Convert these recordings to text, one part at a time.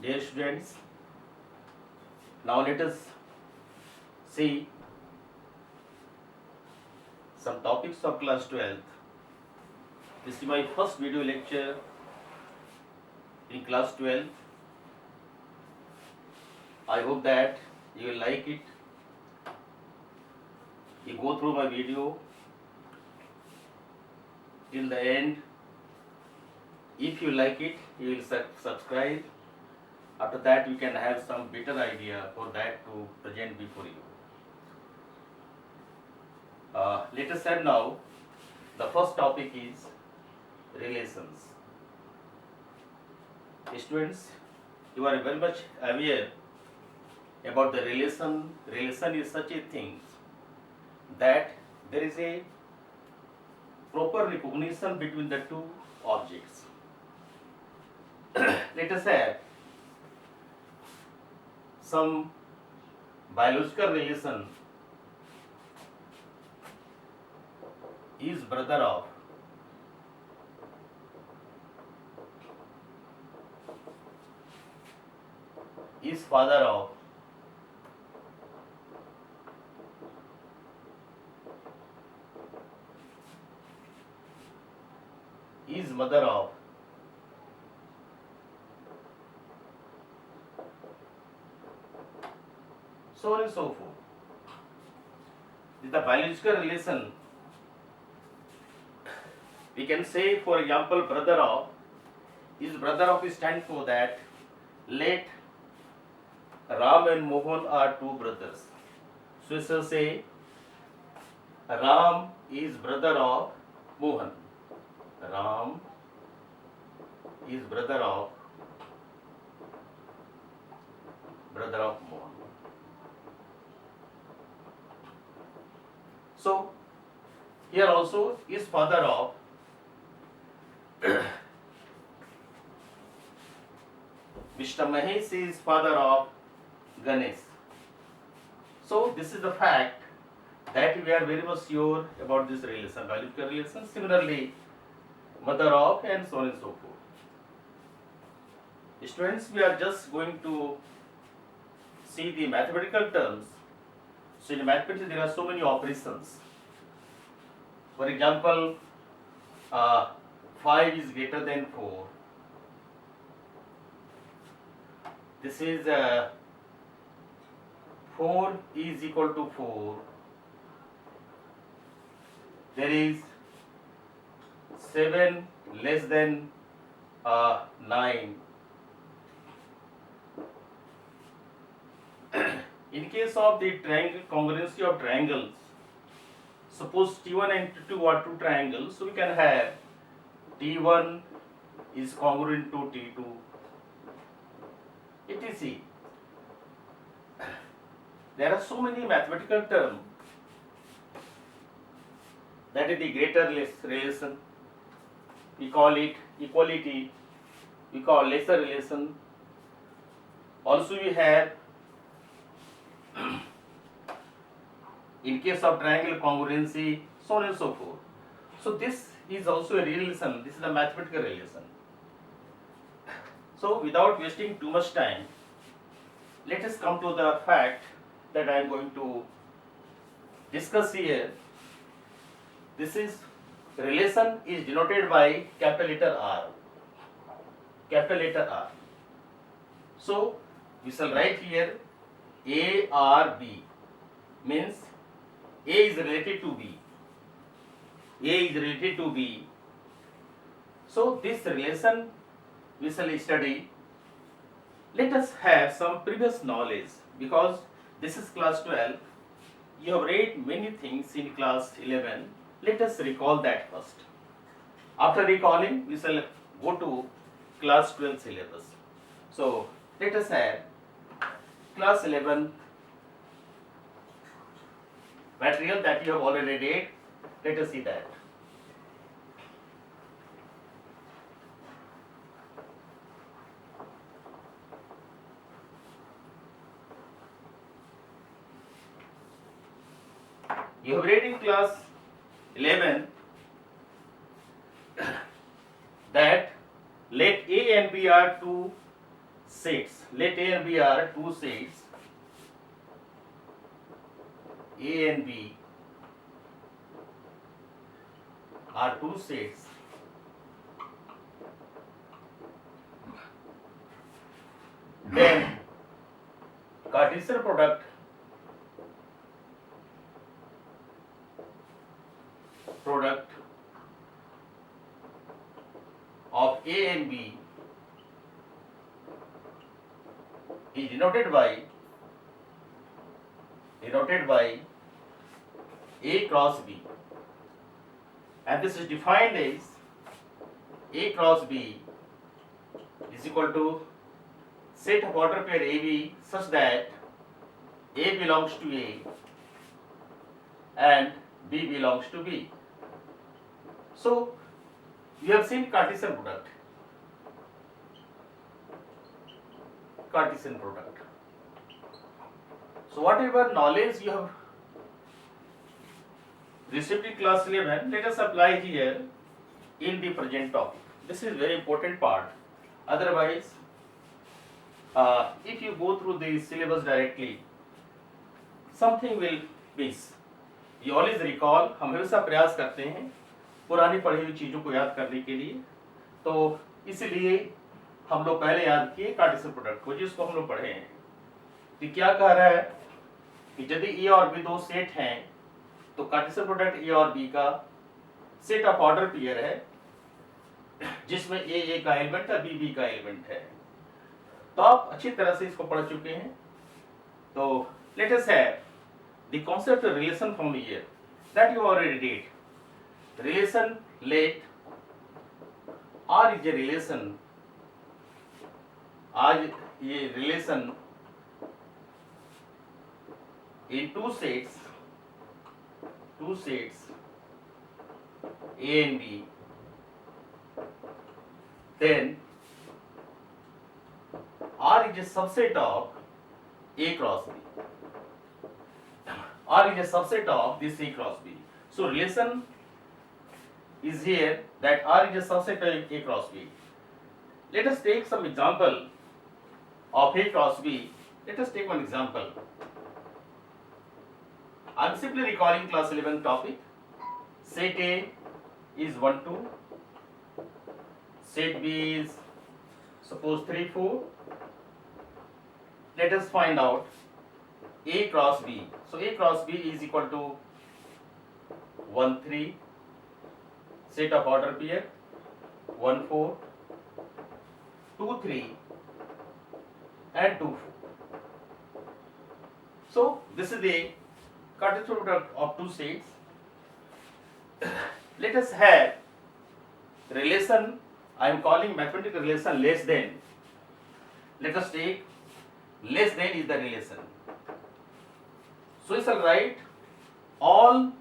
Dear students, now let us see some topics of class 12th. This is my first video lecture in class 12th. I hope that you will like it. You go through my video till the end. If you like it, you will subscribe. After that, you can have some better idea for that to present before you. Let us have now, the first topic is relations. Students, you are very much aware about the relation. Relation is such a thing that there is a proper recognition between the two objects. Let us have some biological relation is brother of is father of is mother of so on and so forth. With the biological relation, we can say, for example, brother of stand for that let Ram and Mohan are two brothers. So we shall say Ram is brother of Mohan. Ram is brother of Mohan. So here also is father of Mr. Mahesh is father of Ganesh. So this is the fact that we are very much sure about this relation, biological relation. Similarly, mother of and so on and so forth. Students, we are just going to see the mathematical terms. So in mathematics there are so many operations. For example, 5 is greater than 4. This is 4 is equal to 4. There is 7 less than 9. In case of the triangle, congruency of triangles, suppose T1 and T2 are two triangles, so we can have T1 is congruent to T2, etc. There are so many mathematical terms. That is the greater less relation. We call it equality. We call lesser relation. Also we have in case of triangle congruency, so on and so forth. So this is also a relation. This is a mathematical relation. So without wasting too much time, let us come to the fact that I am going to discuss here. This is relation is denoted by capital letter R. Capital letter R. So we shall write here A R B, means A is related to B. A is related to B. So this relation we shall study. Let us have some previous knowledge, because this is class 12. You have read many things in class 11. Let us recall that first. After recalling, we shall go to class 12 syllabus. So let us have class 11 material that you have already read. Let us see that. You have read in class 11 that let A and B are two sets. Let A and B are two sets. A and B are two sets. Then Cartesian product of A and B is denoted by A cross B, and this is defined as A cross B is equal to set of order pair AB such that A belongs to A and B belongs to B. So you have seen Cartesian product. So whatever knowledge you have received in class 11, let us apply here in the present topic. This is very important part. Otherwise, if you go through the syllabus directly, something will miss. You always recall, हम हमेशा प्रयास करते हैं पुरानी पढ़ी हुई चीज़ों को याद करने के लिए, तो इसलिए हम लोग पहले याद किए कार्टेशियन प्रोडक्ट को, जिसको हम लोग पढ़े हैं। तो क्या कह रहा है कि यदि ए और बी दो सेट हैं तो कार्टेशियन प्रोडक्ट ए और बी का सेट ऑफ ऑर्डर पेयर है जिसमें ए का एलिमेंट है, बी का एलिमेंट है। तो आप अच्छी तरह से इसको पढ़ चुके हैं। तो let us have the concept relation from here that you already did. Relation let R is a relation, आज ये relation in two sets A and B, then R is a subset of A cross B. R is a subset of this A cross B. So relation is here that R is a subset of A cross B. Let us take some example of A cross B. Let us take one example. I am simply recalling class 11 topic. Set A is 1, 2. Set B is suppose 3, 4. Let us find out A cross B. So A cross B is equal to 1, 3. Set of order pair 1, 4, 2, 3 and 2, 4. So this is the Cartesian product of two sets. Let us have relation, I am calling mathematical relation less than. Let us take less than is the relation. So we shall write all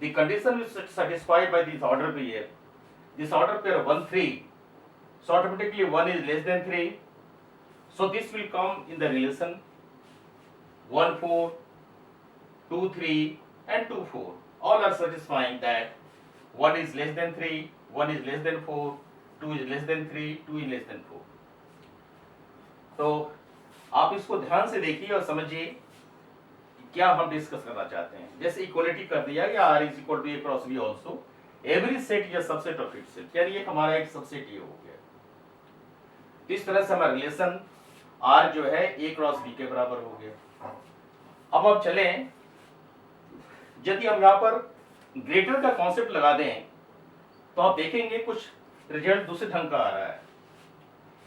the condition is satisfied by this order pair. This order pair 1, 3. So automatically 1 is less than 3. So this will come in the relation 1, 4. 2, 3 and 2, 4 all are satisfying that 1 is less than 3, 1 is less than 4, 2 is less than 3, 2 is less than 4. तो आप इसको ध्यान से देखिए और समझिए क्या हम डिस्कस करना चाहते हैं। जैसे इक्वलिटी कर दिया कि R is equal to A cross B also, every set is a subset of itself, यानी ये हमारा एक सबसेट ये हो गया। इस तरह से हमारा रिलेशन R जो है A cross B के बराबर हो गया। अब चलें, यदि हम यहाँ पर ग्रेटर का कॉन्सेप्ट लगा दें तो आप देखेंगे कुछ रिजल्ट दूसरे ढंग का आ रहा है,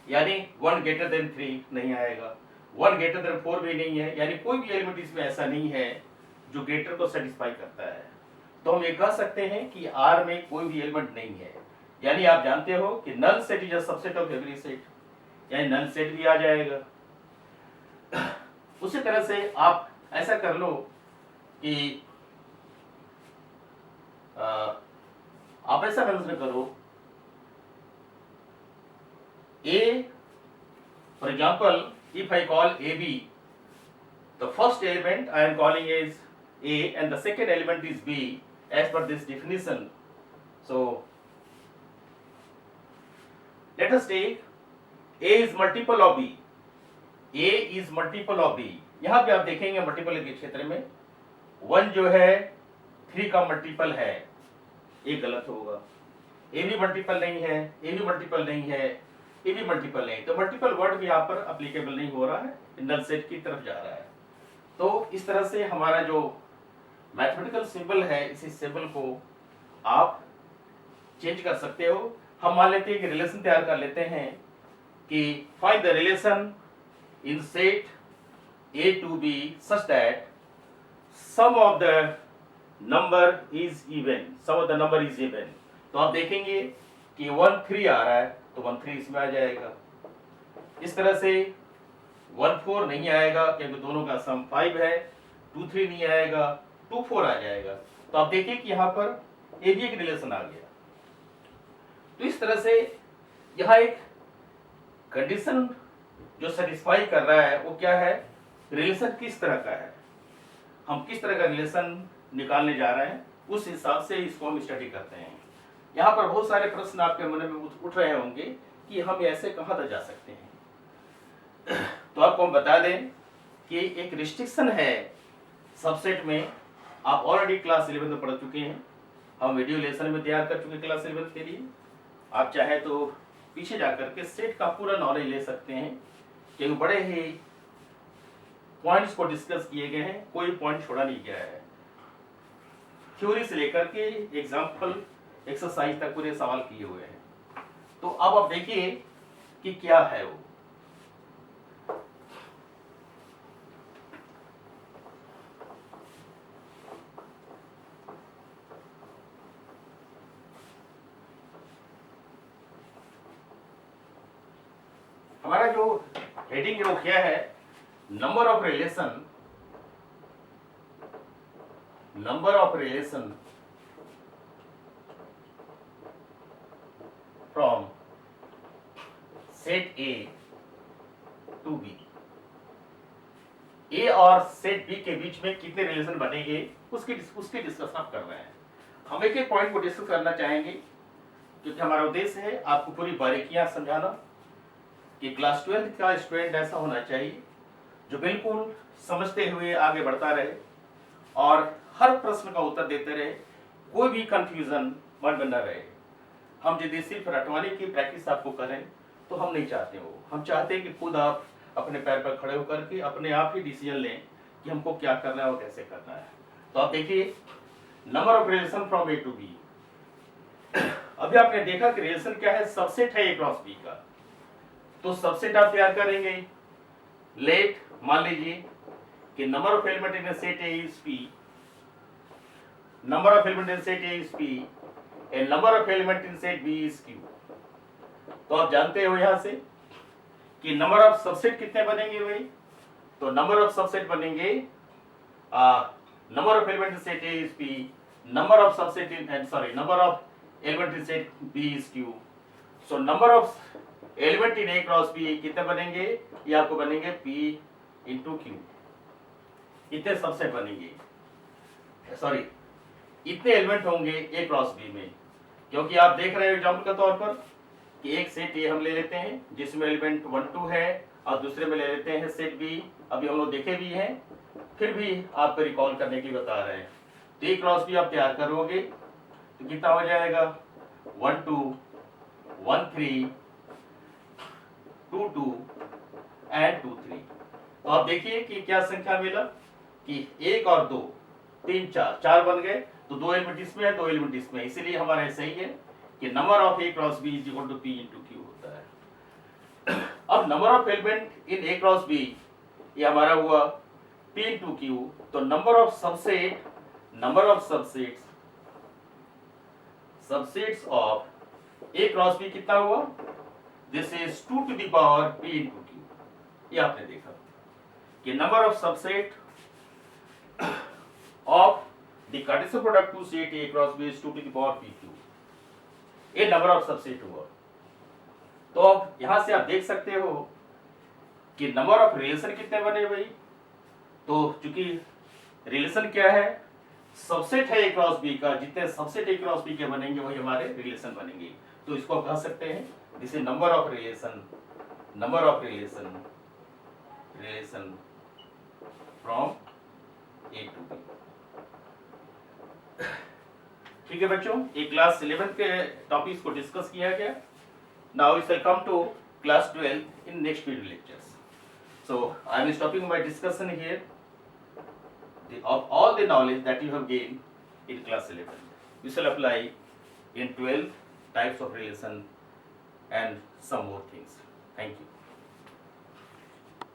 यानी 1 greater than 3 नहीं आएगा, 1 greater than 4 भी नहीं है, यानी कोई भी एलिमेंट इसमें ऐसा नहीं है जो ग्रेटर को सेटिस्फाई करता है। तो हम ये कह सकते हैं कि R में कोई भी एलिमेंट नहीं है, यानी आप जानते हो कि null set is a subset of every set, यानी नल सेट भी आ जाएगा। उसी तरह से आप ऐसा कर लो कि आप ऐसा कंसीडर करो A, for example, if I call AB, the first element I am calling is A and the second element is B as per this definition. So let us take A is multiple of B, A is multiple of B। यहां पे आप देखेंगे multiple के क्षेत्र में 1 जो है 3 का मल्टीपल है, ये गलत होगा। ए भी मल्टीपल नहीं है, ए भी मल्टीपल नहीं है, ए भी मल्टीपल नहीं, तो मल्टीपल वर्ड भी यहाँ पर अप्लीकेबल नहीं हो रहा है, नल सेट की तरफ जा रहा है। तो इस तरह से हमारा जो मैथमेटिकल सिंबल है, इसी सिंबल को आप चेंज कर सकते हो। हम मान लेते हैं कि रिलेशन तैयार कर लेते हैं कि find the relation in set A to B such that sum of the number is even, sum of the number is even। तो आप देखेंगे कि 1 3 आ रहा है तो 1 3 इसमें आ जाएगा। इस तरह से 1 4 नहीं आएगा क्योंकि दोनों का सम 5 है, 2 3 नहीं आएगा, 2 4 आ जाएगा। तो आप देखिए कि यहाँ पर ए भी एक रिलेशन आ गया। तो इस तरह से यहाँ एक कंडीशन जो सेटिस्फाई कर रहा है वो क्या है, रिलेशन किस तरह का है, हम किस तरह का रिलेशन निकालने जा रहे हैं, उस हिसाब से इसको हम स्टडी करते हैं। यहाँ पर बहुत सारे प्रश्न आपके मन में उठ रहे होंगे कि हम ऐसे कहाँ तक जा सकते हैं। तो आपको हम बता दें कि एक रिस्ट्रिक्शन है सबसेट में। आप ऑलरेडी क्लास 11 में पढ़ चुके हैं, हम वीडियो लेसन में तैयार कर चुके हैं क्लास 11 के लिए। आप चाहे तो पीछे जाकर के सेट का पूरा नॉलेज ले सकते हैं, क्योंकि बड़े ही पॉइंट्स को डिस्कस किए गए हैं, कोई पॉइंट छोड़ा नहीं गया है। थ्योरी से लेकर के एग्जाम्पल एक्सरसाइज तक पूरे सवाल किए हुए हैं। तो अब आप देखिए कि क्या है वो। हमारा जो हेडिंग है वो क्या है, number of relation from set A to B. A और सेट बी के बीच में कितने रिलेशन बनेंगे उसकी डिस्कशन आप कर रहे हैं। हम एक एक पॉइंट को डिस्कस करना चाहेंगे, क्योंकि हमारा उद्देश्य है आपको पूरी बारीकियां समझाना कि क्लास 12 का स्टूडेंट ऐसा होना चाहिए जो बिल्कुल समझते हुए आगे बढ़ता रहे और हर प्रश्न का उत्तर देते रहे, कोई भी कंफ्यूजन मन में न रहे। हम यदि सिर्फ रटवाने की प्रैक्टिस आपको करें तो हम नहीं चाहते हो, हम चाहते हैं कि खुद आप अपने पैर पर खड़े होकर के अपने आप ही डिसीजन लें कि हमको क्या करना है और कैसे करना है। तो आप देखिए number of relation from A to B. अभी आपने देखा कि रिलेशन क्या है, सबसेट है ए क्रॉस बी का। तो सबसेट आप तैयार करेंगे। लेट मान लीजिए कि number of element in set A is P, number of element in set A is P and number of element in set B is Q. तो आप जानते हो यहां से कि नंबर ऑफ सबसेट कितने बनेंगे भाई, तो नंबर ऑफ सबसेट बनेंगे number of element in set A is P, number of subset in number of element in set B is Q. So number of element in A cross B कितने बनेंगे, ये आपको बनेंगे P into Q. इतने subset बनेंगे, sorry इतने element होंगे A cross B में। क्योंकि आप देख रहे हो एग्जाम्पल के तौर पर कि एक सेट ए हम ले लेते हैं जिसमें एलिमेंट 1 2 है और दूसरे में ले लेते हैं सेट बी। अभी हम लोग देखे भी हैं, फिर भी आपको रिकॉल करने की बता रहे हैं। तो ए क्रॉस बी आप तैयार करोगे तो कितना हो जाएगा 1 2 1 3 2 2 एंड 2 3। तो आप देखिए कि क्या संख्या मिला कि 1 और 2 3 4 बन गए। तो 2 एलिमेंट इसमें है, 2 एलिमेंट इसमें, इसीलिए हमारा सही है कि number of A cross B is equal to P into Q होता है। अब number of element in A cross B ये हमारा हुआ पी इंटू क्यू। तो number of subsets of A cross B कितना हुआ, this is 2 to the power p into Q. ये आपने देखा कि number of subset of the Cartesian product two set A cross B is 2 to the power p Q. ये number of subset हुआ। तो अब यहां से आप देख सकते हो कि नंबर ऑफ रिलेशन कितने बने भाई। तो चूंकि रिलेशन क्या है, सबसेट है ए क्रॉस बी का, जितने सबसेट ए क्रॉस बी के बनेंगे वही हमारे रिलेशन बनेंगे। तो इसको आप कह सकते हैं this is number of number of relation from A to B. ठीक है बच्चों, ये क्लास 11 के टॉपिक्स को डिस्कस किया गया. Now we shall come to class 12 in next video lectures. So I am stopping my discussion here. Of all the knowledge that you have gained in class 11, we shall apply in 12 types of relation and some more things. Thank you.